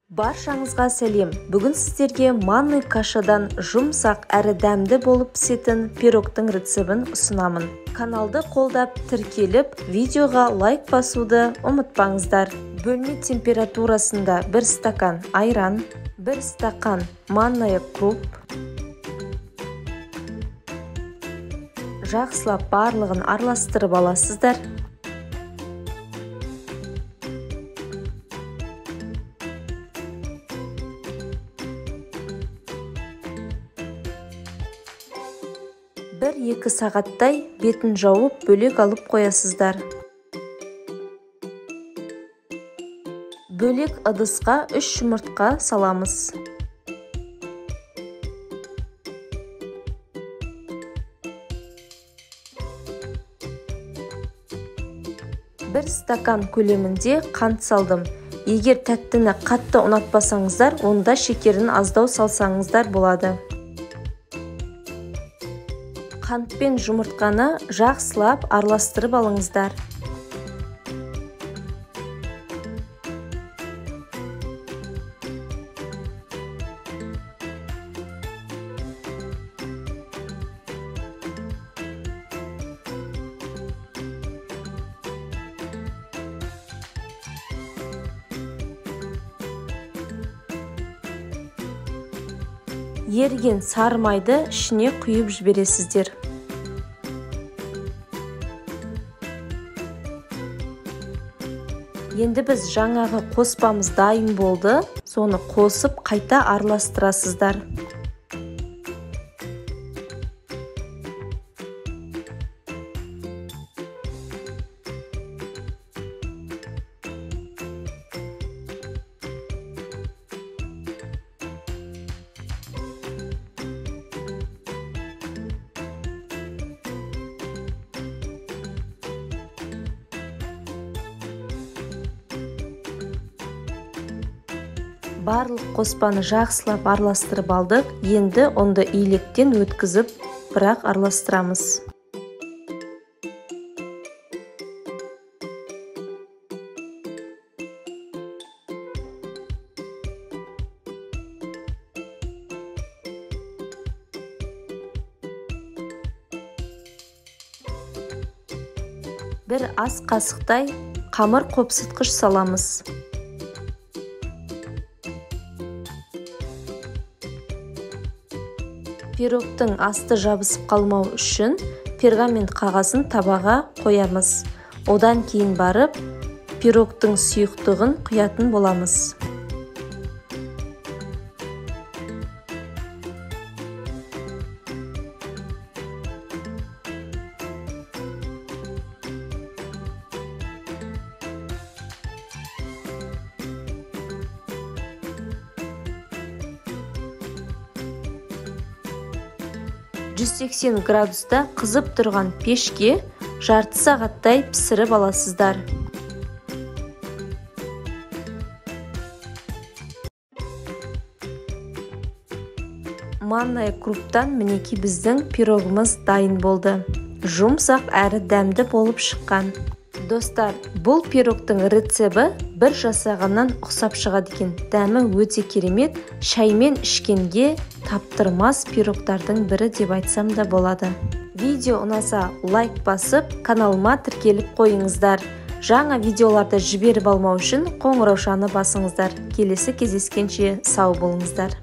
Баршаңызға сәлем. Бүгін сіздерге манный кашадан жұмсақ әрі дәмді болып пісетін пирогтың рецебін ұсынамын. Каналды қолдап, тіркеліп, видеоға лайк басуды ұмытпаңыздар. Бөлме температурасында 1 стакан айран, 1 стакан манная круп, жақсылап барлығын араластырып аласыздар. Бір-екі сағаттай бетін жауып бөлек алып қоясыздар. Бөлек ыдысқа 3 жұмыртқа саламыз. Бір стакан көлемінде қант салдым. Егер тәттіні қатты ұнатпасаңыздар, онда шекерін аздау салсаңыздар болады. Қант пен жұмыртқаны жақсылап араластырып алыңыздар. Ерген сары майды ішіне құйып жібересіздер. Енді біз жаңағы қоспамыз дайын болды. Соны қосып қайта араластырасыздар. Барлық қоспаны жақсылап араластырып алдық. Енді онды илектен өткізіп, бірақ араластырамыз. Бір ас қасықтай қамыр қопсытқыш саламыз. Пирогтың асты жабысып қалмау үшін пергамент қағазын табаға қоямыз. Одан кейін барып, пирогтың сұйықтығын құятын боламыз. «180 градуста қызып тұрған пешке жарты сағаттай пісіріп аласыздар. Манная круптан мінеки біздің пирогымыз дайын болды. Жұмсақ әрі дәмді болып шыққан. Достар, бұл пирогтың рецебі бір жасағаннан ұқсап шығады екен. Дәмі өте керемет, шаймен ішкенге таптырмас пирогтардың бірі деп айтсам да болады. Видео ұнаса лайк басып, каналыма тіркеліп қойыңыздар. Жаңа видеоларды жіберіп алмау үшін қоңыраушаны басыңыздар. Келесі кездескенше сау болыңыздар.